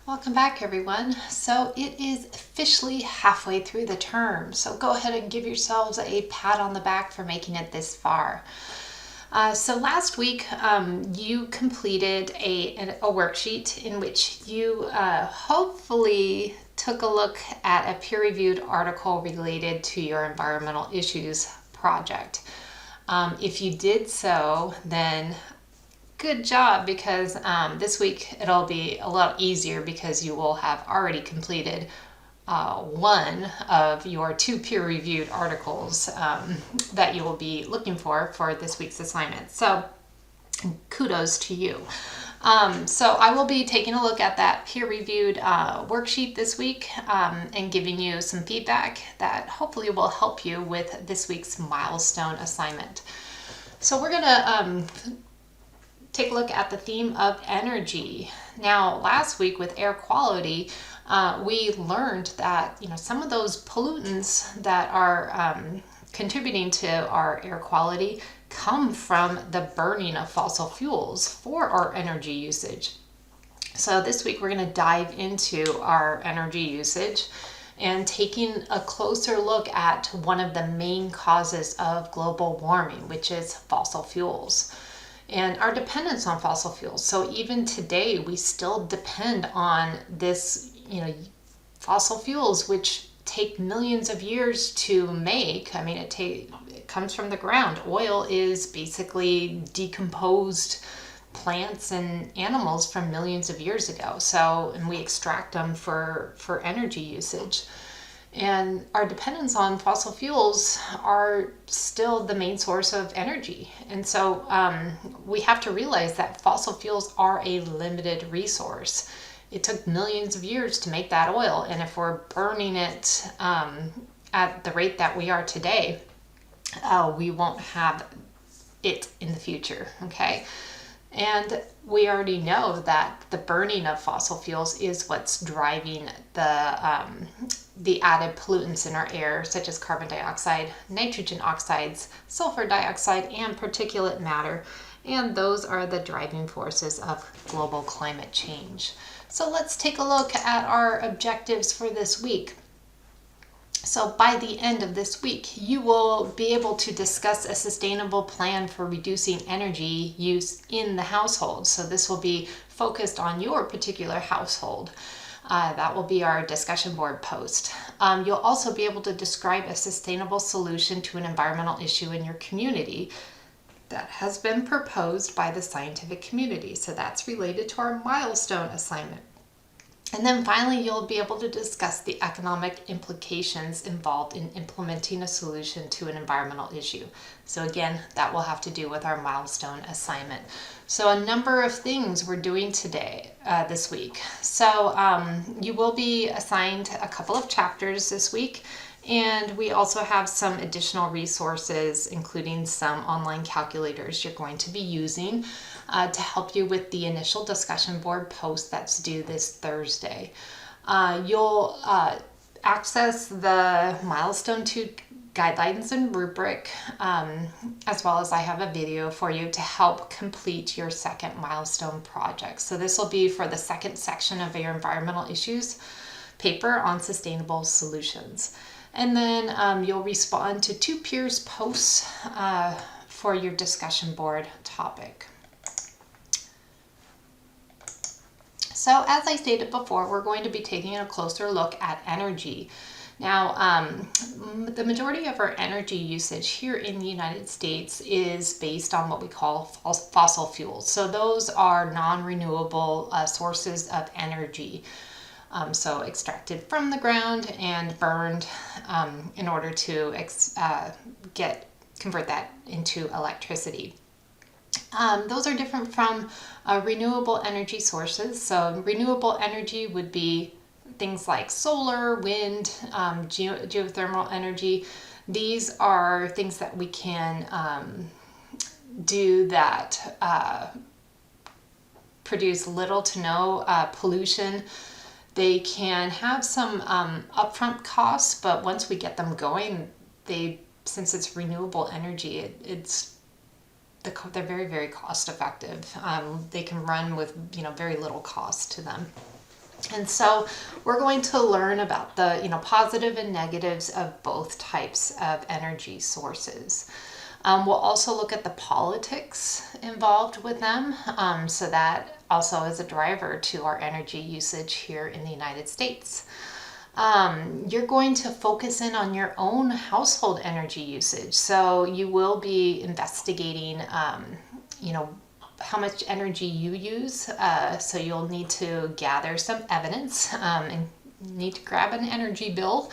Welcome back, everyone. So it is officially halfway through the term. So go ahead and give yourselves a pat on the back for making it this far. So last week, you completed a worksheet in which you hopefully took a look at a peer-reviewed article related to your environmental issues project. If you did so, then good job, because this week it'll be a lot easier because you will have already completed one of your two peer-reviewed articles that you will be looking for this week's assignment. So kudos to you. So I will be taking a look at that peer-reviewed worksheet this week and giving you some feedback that hopefully will help you with this week's milestone assignment. So we're going to take a look at the theme of energy. Now, last week with air quality, we learned that some of those pollutants that are contributing to our air quality come from the burning of fossil fuels for our energy usage. So this week we're going to dive into our energy usage and taking a closer look at one of the main causes of global warming, which is fossil fuels and our dependence on fossil fuels. So even today, we still depend on this, fossil fuels, which take millions of years to make. I mean, it comes from the ground. Oil is basically decomposed plants and animals from millions of years ago. So, and we extract them for energy usage. And our dependence on fossil fuels are still the main source of energy. And so we have to realize that fossil fuels are a limited resource. It took millions of years to make that oil. And if we're burning it at the rate that we are today, we won't have it in the future, okay? And we already know that the burning of fossil fuels is what's driving the added pollutants in our air, such as carbon dioxide, nitrogen oxides, sulfur dioxide, and particulate matter. And those are the driving forces of global climate change. So let's take a look at our objectives for this week. So by the end of this week, you will be able to discuss a sustainable plan for reducing energy use in the household. So this will be focused on your particular household. That will be our discussion board post. You'll also be able to describe a sustainable solution to an environmental issue in your community that has been proposed by the scientific community. So that's related to our milestone assignment. And then finally, you'll be able to discuss the economic implications involved in implementing a solution to an environmental issue. So again, that will have to do with our milestone assignment. So a number of things we're doing today, this week. So you will be assigned a couple of chapters this week. And we also have some additional resources, including some online calculators you're going to be using to help you with the initial discussion board post that's due this Thursday. You'll access the Milestone 2 guidelines and rubric, as well as I have a video for you to help complete your second milestone project. So this will be for the second section of your environmental issues paper on sustainable solutions. And then you'll respond to 2 peers' posts for your discussion board topic. So as I stated before, we're going to be taking a closer look at energy. Now, the majority of our energy usage here in the United States is based on what we call fossil fuels. So those are non-renewable sources of energy. So extracted from the ground and burned in order to convert that into electricity. Those are different from renewable energy sources. So renewable energy would be things like solar, wind, geothermal energy. These are things that we can do that produce little to no pollution. They can have some upfront costs, but once we get them going, since it's renewable energy, they're very, very cost effective. They can run with very little cost to them. And so we're going to learn about the, positive and negatives of both types of energy sources. We'll also look at the politics involved with them. So that also is a driver to our energy usage here in the United States. You're going to focus in on your own household energy usage. So you will be investigating, how much energy you use. So you'll need to gather some evidence and need to grab an energy bill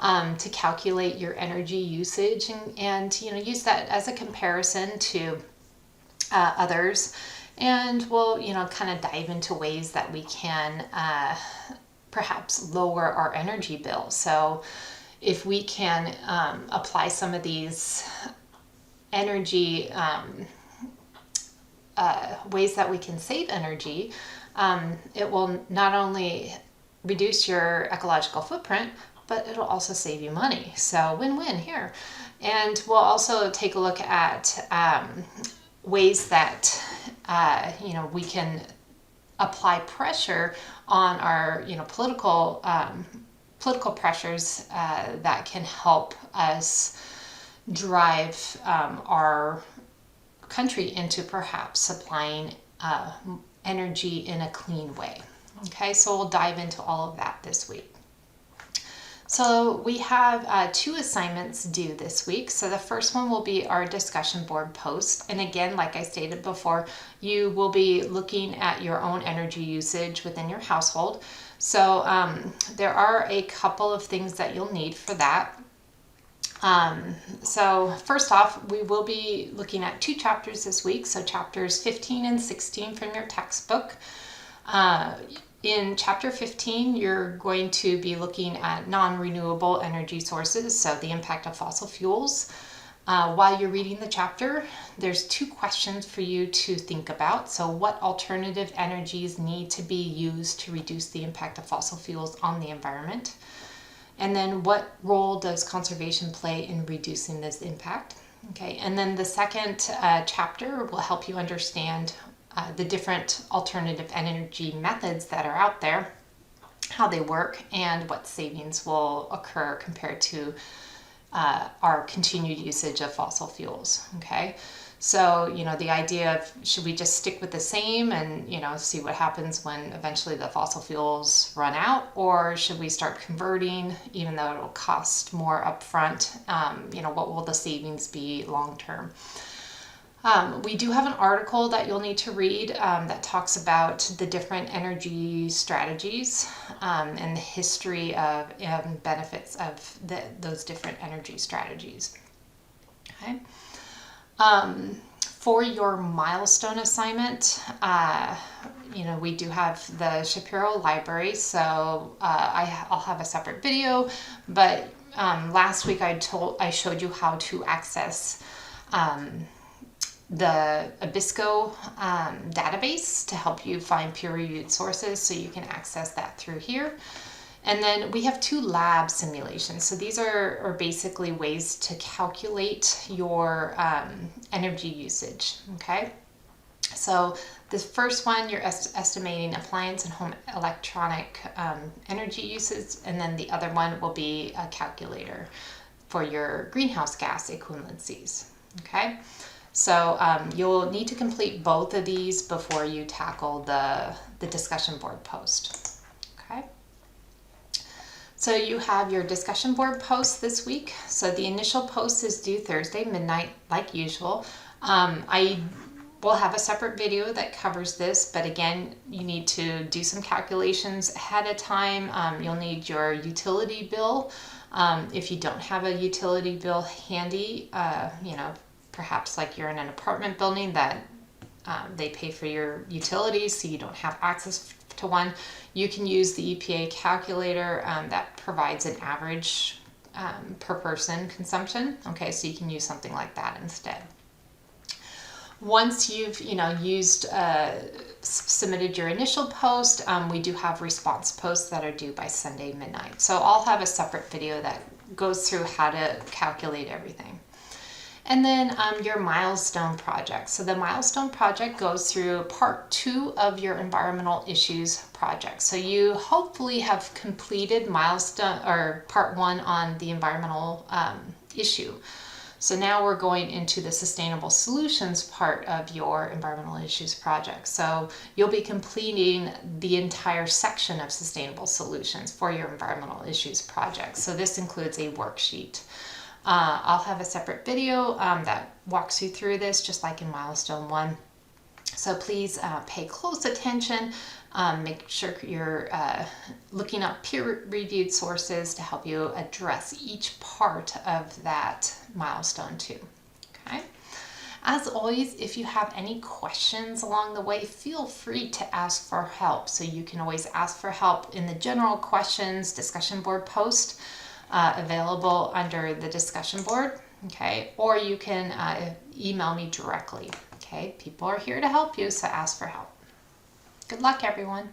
to calculate your energy usage and use that as a comparison to others. And we'll, kind of dive into ways that we can perhaps lower our energy bill. So if we can apply some of these energy ways that we can save energy, it will not only reduce your ecological footprint, but it'll also save you money. So win-win here. And we'll also take a look at ways that we can apply pressure on our political pressures that can help us drive our country into perhaps supplying energy in a clean way. Okay, so we'll dive into all of that this week. So we have 2 assignments due this week. So the first one will be our discussion board post. And again, like I stated before, you will be looking at your own energy usage within your household. So there are a couple of things that you'll need for that. So first off, we will be looking at 2 chapters this week. So chapters 15 and 16 from your textbook. In chapter 15, you're going to be looking at non-renewable energy sources, so the impact of fossil fuels. While you're reading the chapter, there's 2 questions for you to think about. So what alternative energies need to be used to reduce the impact of fossil fuels on the environment? And then what role does conservation play in reducing this impact? Okay, and then the second chapter will help you understand the different alternative energy methods that are out there, how they work, and what savings will occur compared to our continued usage of fossil fuels. Okay, so the idea of should we just stick with the same and see what happens when eventually the fossil fuels run out, or should we start converting even though it'll cost more upfront? What will the savings be long term? We do have an article that you'll need to read that talks about the different energy strategies and the history of and benefits of those different energy strategies. Okay. For your milestone assignment, we do have the Shapiro Library, so I'll have a separate video, but last week I showed you how to access the Abisco database to help you find peer-reviewed sources, so you can access that through here. And then we have 2 lab simulations. So these are basically ways to calculate your energy usage, okay? So the first one, you're estimating appliance and home electronic energy usage, and then the other one will be a calculator for your greenhouse gas equivalencies, okay? So you'll need to complete both of these before you tackle the discussion board post. Okay. So you have your discussion board post this week. So the initial post is due Thursday midnight, like usual. I will have a separate video that covers this, but again, you need to do some calculations ahead of time. You'll need your utility bill. If you don't have a utility bill handy, perhaps like you're in an apartment building that they pay for your utilities, so you don't have access to one, you can use the EPA calculator that provides an average per person consumption. Okay, so you can use something like that instead. Once you've submitted your initial post, we do have response posts that are due by Sunday midnight. So I'll have a separate video that goes through how to calculate everything. And then your milestone project. So the milestone project goes through part 2 of your environmental issues project. So you hopefully have completed milestone or part 1 on the environmental issue. So now we're going into the sustainable solutions part of your environmental issues project. So you'll be completing the entire section of sustainable solutions for your environmental issues project. So this includes a worksheet. I'll have a separate video that walks you through this, just like in milestone 1. So please pay close attention. Make sure you're looking up peer-reviewed sources to help you address each part of that milestone 2. Okay. As always, if you have any questions along the way, feel free to ask for help. So you can always ask for help in the general questions discussion board post available under the discussion board. Okay, or you can email me directly. Okay, people are here to help you, so ask for help. Good luck, everyone.